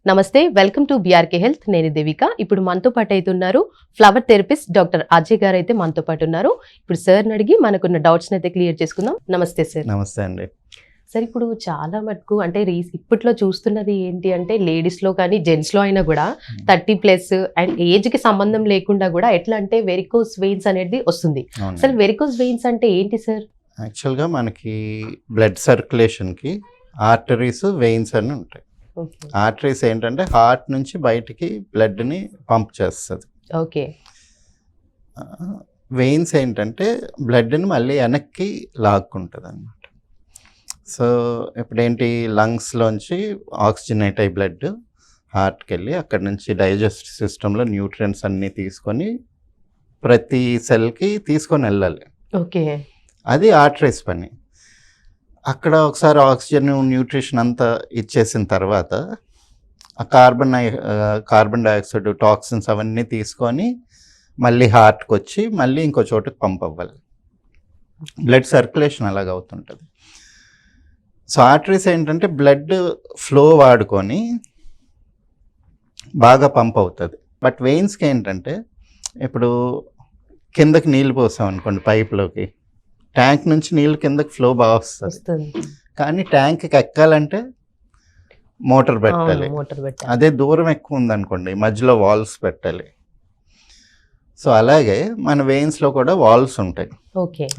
నమస్తే, welcome to BRK health. నేను దేవిక. ఇప్పుడు మనతో పాటు అయితే ఉన్నారు ఫ్లవర్ థెరపిస్ట్ డాక్టర్ అజయ్ గారు అయితే మనతో పాటు ఉన్నారు. ఇప్పుడు సార్ని అడిగి మనకున్న డౌట్స్ అయితే క్లియర్ చేసుకుందాం. నమస్తే సార్. నమస్తే అండి. సార్, ఇప్పుడు చాలా మటుకు అంటే ఇప్పట్లో చూస్తున్నది ఏంటి అంటే లేడీస్లో కానీ జెంట్స్లో అయినా కూడా 30+ అండ్ ఏజ్కి సంబంధం లేకుండా కూడా ఎట్లా అంటే వెరికోస్ వెయిన్స్ అనేది వస్తుంది. అసలు వెరికోస్ వెయిన్స్ అంటే ఏంటి సార్? యాక్చువల్గా మనకి బ్లడ్ సర్క్యులేషన్కి ఆర్టరీస్ వెయిన్స్ అని ఉంటాయి. ఆర్టరీస్ ఏంటంటే హార్ట్ నుంచి బయటికి బ్లడ్ని పంప్ చేస్తుంది. ఓకే. వెయిన్స్ ఏంటంటే బ్లడ్ని మళ్ళీ వెనక్కి లాక్కుంటుంది అనమాట. సో ఇప్పుడేంటి లంగ్స్లోంచి ఆక్సిజనేట్ అయ్యి బ్లడ్ హార్ట్కి వెళ్ళి అక్కడ నుంచి డైజెస్టివ్ సిస్టంలో న్యూట్రియంట్స్ అన్నీ తీసుకొని ప్రతి సెల్కి తీసుకొని వెళ్ళాలి. ఓకే. అది ఆర్టరీస్ పని. అక్కడ ఒకసారి ఆక్సిజన్ న్యూట్రిషన్ అంతా ఇచ్చేసిన తర్వాత ఆ కార్బన్ డైఆక్సైడ్ టాక్సిన్స్ అవన్నీ తీసుకొని మళ్ళీ హార్ట్కి వచ్చి మళ్ళీ ఇంకో చోటుకి పంప్ అవ్వాలి. బ్లడ్ సర్క్యులేషన్ అలాగ అవుతుంటుంది. సో ఆర్టరీస్ ఏంటంటే బ్లడ్ ఫ్లో వాడుకొని బాగా పంప్ అవుతుంది. బట్ వెయిన్స్కి ఏంటంటే ఇప్పుడు కిందకి నీళ్ళు పోసాం అనుకోండి, పైప్లోకి ట్యాంక్ నుంచి నీళ్ళు కిందకి ఫ్లో బాగా వస్తుంది. కానీ ట్యాంక్కి ఎక్కాలంటే మోటార్ పెట్టాలి. అదే దూరం ఎక్కువ ఉందనుకోండి మధ్యలో వాల్వ్స్ పెట్టాలి. సో అలాగే మన వెయిన్స్లో కూడా వాల్వ్స్ ఉంటాయి.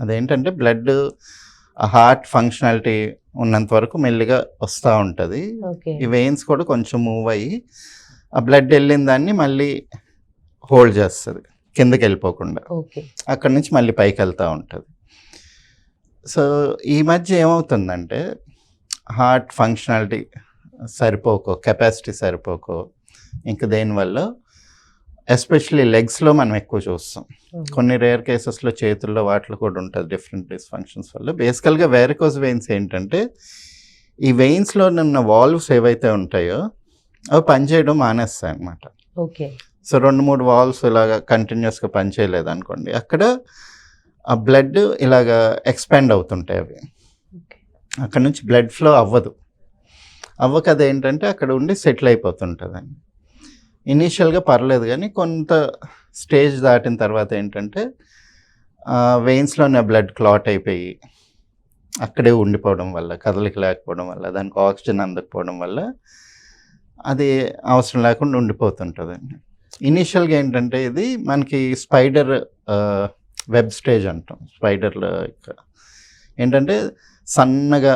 అదేంటంటే బ్లడ్ హార్ట్ ఫంక్షనాలిటీ ఉన్నంత వరకు మెల్లిగా వస్తూ ఉంటుంది. ఈ వెయిన్స్ కూడా కొంచెం మూవ్ అయ్యి ఆ బ్లడ్ వెళ్ళిన దాన్ని మళ్ళీ హోల్డ్ చేస్తుంది కిందకి వెళ్ళిపోకుండా. అక్కడి నుంచి మళ్ళీ పైకి వెళ్తూ ఉంటుంది. సో ఈ మధ్య ఏమవుతుందంటే హార్ట్ ఫంక్షనాలిటీ సరిపోకో, కెపాసిటీ సరిపోకో, ఇంకా దేనివల్ల ఎస్పెషలీ లెగ్స్లో మనం ఎక్కువ చూస్తాం. కొన్ని రేర్ కేసెస్లో చేతుల్లో వాటిలో కూడా ఉంటుంది డిఫరెంట్ డిస్ఫంక్షన్స్ వల్ల. బేసికల్గా వెరికోస్ వెయిన్స్ ఏంటంటే ఈ వెయిన్స్లో ఉన్న వాల్వ్స్ ఏవైతే ఉంటాయో అవి పనిచేయడం మానేస్తాయి అన్నమాట. ఓకే. సో 2-3 వాల్వ్స్ ఇలాగా కంటిన్యూస్గా పనిచేయలేదు అనుకోండి, అక్కడ ఆ బ్లడ్ ఇలాగా ఎక్స్పాండ్ అవుతుంటాయి. అవి అక్కడ నుంచి బ్లడ్ ఫ్లో అవ్వక అదేంటంటే అక్కడ ఉండి సెటిల్ అయిపోతుంటుంది. ఇనీషియల్గా పర్లేదు, కానీ కొంత స్టేజ్ దాటిన తర్వాత ఏంటంటే వెయిన్స్లోనే బ్లడ్ క్లాట్ అయిపోయి అక్కడే ఉండిపోవడం వల్ల, కదలిక లేకపోవడం వల్ల, దానికి ఆక్సిజన్ అందకపోవడం వల్ల అది అవసరం లేకుండా ఉండిపోతుంటుంది. ఇనీషియల్గా ఏంటంటే ఇది మనకి స్పైడర్ వెబ్ స్టేజ్ అంటాం. స్పైడర్లో ఏంటంటే సన్నగా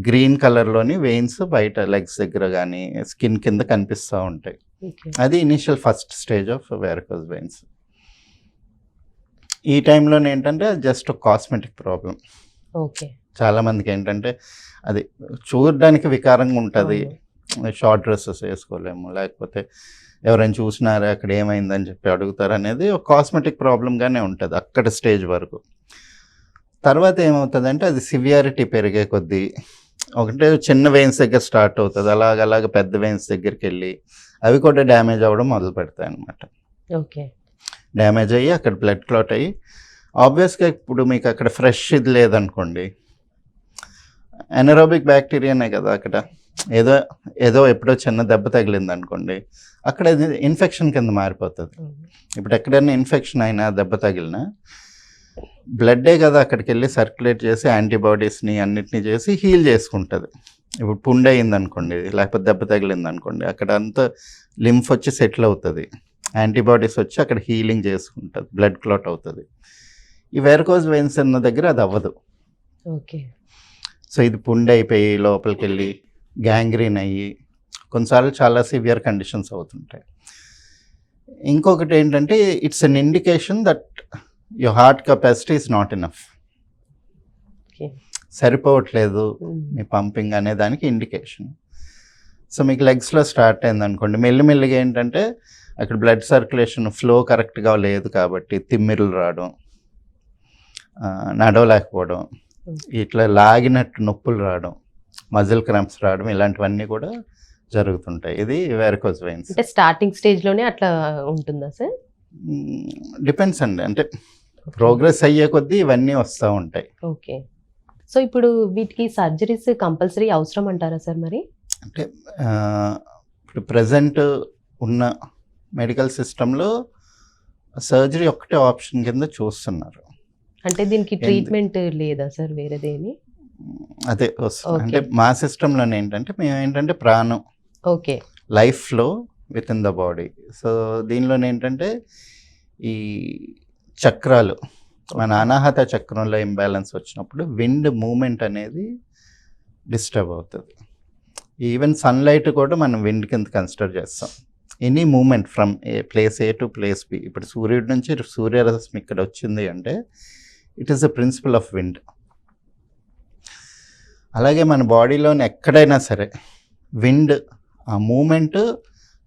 గ్రీన్ కలర్లోని వెయిన్స్ బయట లెగ్స్ దగ్గర కానీ స్కిన్ కింద కనిపిస్తూ ఉంటాయి. అది initial first stage of varicose veins. ఈ టైంలోనే ఏంటంటే జస్ట్ కాస్మెటిక్ ప్రాబ్లం. చాలామందికి ఏంటంటే అది చూడడానికి వికారంగా ఉంటుంది, షార్ట్ డ్రెస్సెస్ వేసుకోలేము, లేకపోతే ఎవరైనా చూసినారా అక్కడ ఏమైందని చెప్పి అడుగుతారు అనేది ఒక కాస్మెటిక్ ప్రాబ్లంగానే ఉంటుంది అక్కడ స్టేజ్ వరకు. తర్వాత ఏమవుతుందంటే అది సివియారిటీ పెరిగే కొద్దీ ఒకటే చిన్న వెయిన్స్ దగ్గర స్టార్ట్ అవుతుంది, అలాగ పెద్ద వెయిన్స్ దగ్గరికి వెళ్ళి అవి కూడా డ్యామేజ్ అవ్వడం మొదలు పెడతాయి అన్నమాట. ఓకే. డ్యామేజ్ అయ్యి అక్కడ బ్లడ్ క్లాట్ అయ్యి ఆబ్వియస్గా ఇప్పుడు మీకు అక్కడ ఫ్రెష్ ఇది లేదనుకోండి, ఎనరోబిక్ బ్యాక్టీరియానే కదా అక్కడ, ఏదో ఎప్పుడో చిన్న దెబ్బ తగిలింది అనుకోండి, అక్కడ ఇన్ఫెక్షన్ కింద మారిపోతుంది. ఇప్పుడు ఎక్కడైనా ఇన్ఫెక్షన్ అయినా దెబ్బ తగిలినా బ్లడ్డే కదా అక్కడికి వెళ్ళి సర్క్యులేట్ చేసి యాంటీబాడీస్ని అన్నిటినీ చేసి హీల్ చేసుకుంటుంది. ఇప్పుడు పుండ్ అయింది అనుకోండి, లేకపోతే దెబ్బ తగిలింది అనుకోండి, అక్కడ అంతా లింఫ్ వచ్చి సెటిల్ అవుతుంది, యాంటీబాడీస్ వచ్చి అక్కడ హీలింగ్ చేసుకుంటుంది, బ్లడ్ క్లాట్ అవుతుంది. ఈ వెరికోస్ వెయిన్స్ ఉన్న దగ్గర అది అవ్వదు. ఓకే. సో ఇది పుండ్ అయిపోయి లోపలికి వెళ్ళి గ్యాంగ్రీన్ అయ్యి కొన్నిసార్లు చాలా సివియర్ కండిషన్స్ అవుతుంటాయి. ఇంకొకటి ఏంటంటే it's an indication that your heart capacity is not enough, సరిపోవట్లేదు మీ పంపింగ్ అనే దానికి ఇండికేషన్. సో మీకు లెగ్స్లో స్టార్ట్ అయింది అనుకోండి, మెల్లిమెల్లిగా ఏంటంటే అక్కడ బ్లడ్ సర్క్యులేషన్ ఫ్లో కరెక్ట్గా లేదు కాబట్టి తిమ్మిరులు రావడం, నడవలేకపోవడం, ఇట్లా లాగినట్టు నొప్పులు రావడం, మజిల్ క్రాంప్స్ రావడం, ఇలాంటివన్నీ కూడా జరుగుతుంటాయి. ఇది వెరికోస్ వెయిన్స్. అంటే స్టార్టింగ్ స్టేజ్లోనే అట్లా ఉంటుందా సార్? డిపెండ్స్ అండి, అంటే ప్రోగ్రెస్ అయ్యే కొద్దీ ఇవన్నీ వస్తూ ఉంటాయి. ఓకే. సో ఇప్పుడు వీటికి సర్జరీస్ కంపల్సరీ అవసరం అంటారా సార్? మరి అంటే ఇప్పుడు ప్రజెంట్ ఉన్న మెడికల్ సిస్టంలో సర్జరీ ఒకటే ఆప్షన్ కింద చూస్తున్నారు. అంటే దీనికి ట్రీట్మెంట్ లేదా సార్ వేరేదేమి? అదే వస్తుంది. అంటే మా సిస్టంలోనే ఏంటంటే మేము ఏంటంటే ప్రాణం, okay, life flow within the body. So దీనిలోనే ఏంటంటే ఈ చక్రాలు, మన అనాహత చక్రంలో ఇంబ్యాలెన్స్ వచ్చినప్పుడు విండ్ మూమెంట్ అనేది డిస్టర్బ్ అవుతుంది. ఈవెన్ సన్లైట్ కూడా మనం విండ్ కింద కన్సిడర్ చేస్తాం. Any moment from place A to place B. ఇప్పుడు సూర్యుడి నుంచి సూర్యరశ్మి ఇక్కడ వచ్చింది అంటే it is the principle of wind. అలాగే మన బాడీలోని ఎక్కడైనా సరే విండ్ ఆ మూమెంట్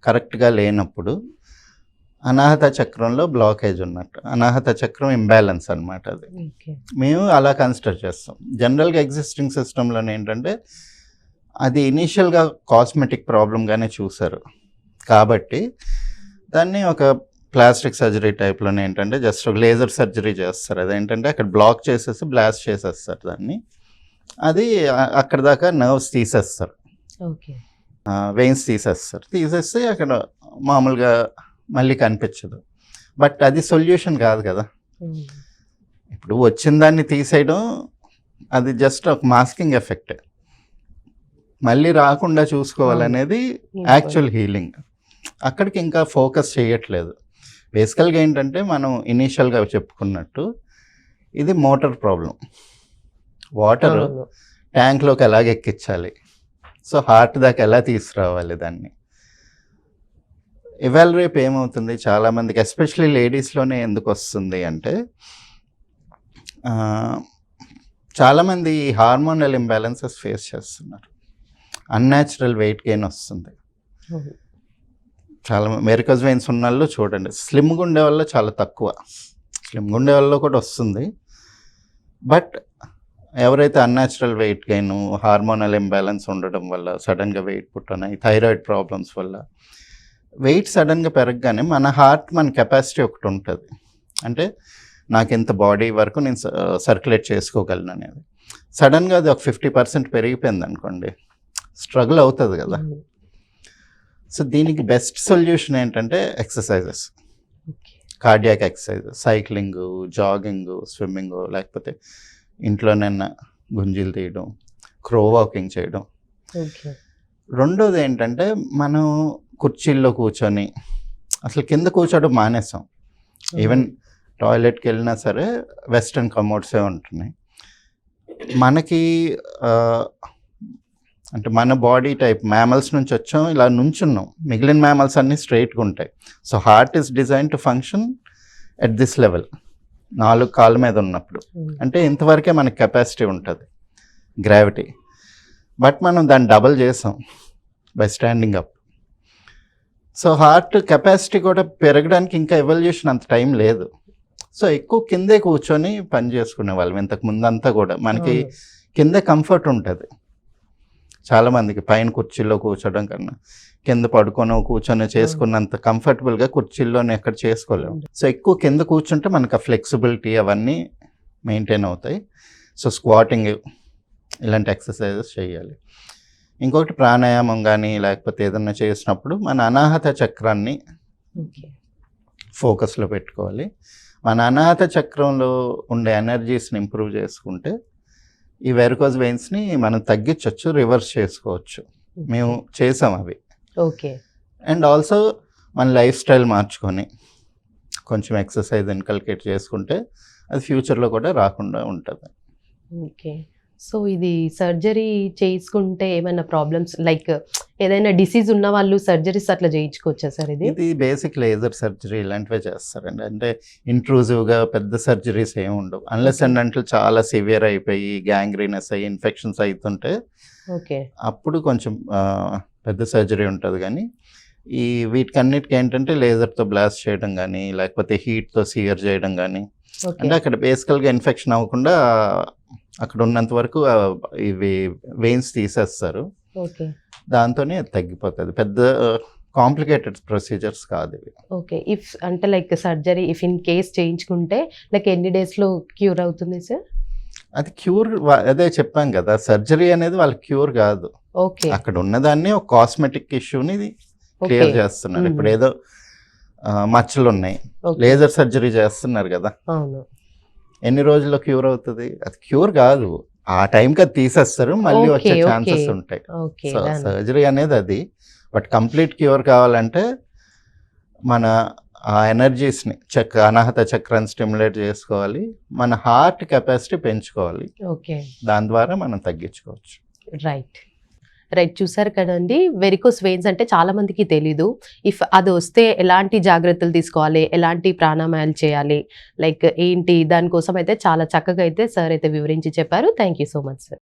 కరెక్ట్గా లేనప్పుడు అనాహత చక్రంలో బ్లాకేజ్ ఉన్నట్టు, అనాహత చక్రం ఇంబ్యాలెన్స్ అనమాట. అది మేము అలా కన్సిడర్ చేస్తాం. జనరల్గా ఎగ్జిస్టింగ్ సిస్టంలోనే ఏంటంటే అది ఇనీషియల్గా కాస్మెటిక్ ప్రాబ్లంగానే చూసారు కాబట్టి దాన్ని ఒక ప్లాస్టిక్ సర్జరీ టైప్లోనే ఏంటంటే జస్ట్ ఒక లేజర్ సర్జరీ చేస్తారు. అదేంటంటే అక్కడ బ్లాక్ చేసేసి బ్లాస్ట్ చేసేస్తారు దాన్ని. అది అక్కడ దాకా నర్వ్స్ తీసేస్తారు, వెయిన్స్ తీసేస్తారు. తీసేస్తే అక్కడ మామూలుగా మళ్ళీ కనిపించదు. బట్ అది సొల్యూషన్ కాదు కదా. ఇప్పుడు వచ్చిన దాన్ని తీసేయడం అది జస్ట్ ఒక మాస్కింగ్ ఎఫెక్ట్. మళ్ళీ రాకుండా చూసుకోవాలనేది యాక్చువల్ హీలింగ్. అక్కడికి ఇంకా ఫోకస్ చేయట్లేదు. బేసికల్గా ఏంటంటే మనం ఇనీషియల్గా చెప్పుకున్నట్టు ఇది మోటార్ ప్రాబ్లం. వాటర్ ట్యాంక్లోకి ఎలాగ ఎక్కించాలి, సో హార్ట్ దాకా ఎలా తీసుకురావాలి దాన్ని. ఇవాళ రేపు ఏమవుతుంది చాలామందికి, ఎస్పెషలీ లేడీస్లోనే ఎందుకు వస్తుంది అంటే చాలామంది హార్మోనల్ ఇంబ్యాలెన్సెస్ ఫేస్ చేస్తున్నారు. అన్యాచురల్ వెయిట్ గెయిన్ వస్తుంది. చాలా వెరికోస్ వెయిన్స్ ఉన్న వాళ్ళు చూడండి, స్లిమ్గా ఉండే వల్ల చాలా తక్కువ, స్లిమ్గా ఉండే వాళ్ళలో కూడా వస్తుంది. బట్ ఎవరైతే unnatural weight gain, hormonal imbalance ఉండడం వల్ల సడన్గా వెయిట్ పుట్టనాయి, థైరాయిడ్ ప్రాబ్లమ్స్ వల్ల వెయిట్ సడన్గా పెరగగానే మన హార్ట్, మన కెపాసిటీ ఒకటి ఉంటుంది. అంటే నాకు ఇంత బాడీ వరకు నేను సర్క్యులేట్ చేసుకోగలను అనేది. సడన్గా అది ఒక 50% పెరిగిపోయింది అనుకోండి, స్ట్రగుల్ అవుతుంది కదా. సో దీనికి బెస్ట్ సొల్యూషన్ ఏంటంటే exercises, cardiac exercises, cycling, jogging, swimming, లేకపోతే ఇంట్లోనైనా గుంజీలు తీయడం, క్రో వాకింగ్ చేయడం. రెండోది ఏంటంటే మనం కుర్చీల్లో కూర్చొని అసలు కింద కూర్చోవడం మానేసాం. ఈవెన్ టాయిలెట్కి వెళ్ళినా సరే వెస్ట్రన్ కమోడ్సే ఉంటున్నాయి. మనకి అంటే మన బాడీ టైప్ మ్యామల్స్ నుంచి వచ్చాం, ఇలా నుంచున్నాం. మిగిలిన మ్యామల్స్ అన్నీ స్ట్రైట్గా ఉంటాయి. So heart is design to function at this level, 4 కాళ్ళ మీద ఉన్నప్పుడు. అంటే ఇంతవరకే మనకి కెపాసిటీ ఉంటుంది, గ్రావిటీ. బట్ మనం దాన్ని డబల్ చేసాం by standing up. So heart capacity కూడా పెరగడానికి ఇంకా ఎవల్యూషన్ అంత టైం లేదు. సో ఎక్కువ కిందే కూర్చొని పని చేసుకునే వాళ్ళం ఇంతకు ముందంతా కూడా. మనకి కింద కంఫర్ట్ ఉంటుంది చాలామందికి. పైన కుర్చీల్లో కూర్చోడం కన్నా కింద పడుకొని కూర్చొని చేసుకున్నంత కంఫర్టబుల్గా కుర్చీల్లోనే ఎక్కడ చేసుకోలేము. సో ఎక్కువ కింద కూర్చుంటే మనకు ఆ ఫ్లెక్సిబిలిటీ అవన్నీ మెయింటైన్ అవుతాయి. సో స్క్వాటింగ్ ఇలాంటి ఎక్సర్సైజెస్ చేయాలి. ఇంకొకటి ప్రాణాయామం కానీ లేకపోతే ఏదన్నా చేసినప్పుడు మన అనాహత చక్రాన్ని ఫోకస్లో పెట్టుకోవాలి. మన అనాహత చక్రంలో ఉండే ఎనర్జీస్ని ఇంప్రూవ్ చేసుకుంటే ఈ వెరికోస్ వెయిన్స్ని మనం తగ్గించవచ్చు, రివర్స్ చేసుకోవచ్చు. మేము చేసాం అవి. ఓకే. అండ్ ఆల్సో మన లైఫ్ స్టైల్ మార్చుకొని కొంచెం ఎక్సర్సైజ్ ఇన్కల్కేట్ చేసుకుంటే అది ఫ్యూచర్లో కూడా రాకుండా ఉంటుంది. ఓకే. సో ఇది సర్జరీ చేసుకుంటే ఏమైనా ప్రాబ్లమ్స్, లైక్ ఏదైనా డిసీజ్ ఉన్న వాళ్ళు సర్జరీస్ అట్లా చేయించుకోవచ్చా సార్? ఇది బేసిక్ లేజర్ సర్జరీ ఇలాంటివే చేస్తారండి. అంటే ఇంట్రూజివ్గా పెద్ద సర్జరీస్ ఏమి ఉండవు. అన్లెస్ అండ్ అంటే చాలా సివియర్ అయిపోయి గ్యాంగ్రీనస్ అయ్యి ఇన్ఫెక్షన్స్ అవుతుంటే ఓకే అప్పుడు కొంచెం పెద్ద సర్జరీ ఉంటుంది. కానీ ఈ వీటికన్నిటికీ ఏంటంటే లేజర్తో బ్లాస్ట్ చేయడం కానీ లేకపోతే హీట్తో సియర్ చేయడం కానీ, అంటే అక్కడ బేసికల్గా ఇన్ఫెక్షన్ అవ్వకుండా అక్కడ ఉన్నంత వరకు ఇవి వెయిన్స్ తీసేస్తారు. దాంతోనే తగ్గిపోతుంది. పెద్ద కాంప్లికేటెడ్ ప్రొసీజర్స్ కాదు ఇవి. ఓకే. ఇఫ్ అంటే like surgery if in case చేయించుకుంటే లైక్ ఎన్ని డేస్లో క్యూర్ అవుతుంది సార్? అది క్యూర్ అదే చెప్పాం కదా, సర్జరీ అనేది వాళ్ళకి క్యూర్ కాదు. ఓకే. అక్కడ ఉన్నదాన్ని ఒక కాస్మెటిక్ ఇష్యూని క్లియర్ చేస్తున్నారు. ఇప్పుడు ఏదో మచ్చలు ఉన్నాయి, లేజర్ సర్జరీ చేస్తున్నారు కదా, అవును. ఎన్ని రోజుల్లో క్యూర్ అవుతుంది? అది క్యూర్ కాదు, ఆ టైంకి అది తీసేస్తారు, మళ్ళీ వచ్చే Okay, ఛాన్సెస్ okay. ఉంటాయి. ఓకే సో సర్జరీ అనేది అది. బట్ కంప్లీట్ క్యూర్ కావాలంటే మన ఆ ఎనర్జీస్ని అనాహత చక్రాన్ని స్టిమ్యులేట్ చేసుకోవాలి, మన హార్ట్ కెపాసిటీ పెంచుకోవాలి, ఓకే దాని ద్వారా మనం తగ్గించుకోవచ్చు. రైట్ రైట్ చూసారు కదండి. వెరికోస్ వెయిన్స్ అంటే చాలా మందికి తెలీదు. ఇఫ్ అది వస్తే ఎలాంటి జాగ్రత్తలు తీసుకోవాలి, ఎలాంటి ప్రాణాయామాలు చేయాలి, లైక్ ఏంటి దానికోసం అయితే చాలా చక్కగా అయితే సార్ అయితే వివరించి చెప్పారు. Thank you so much sir.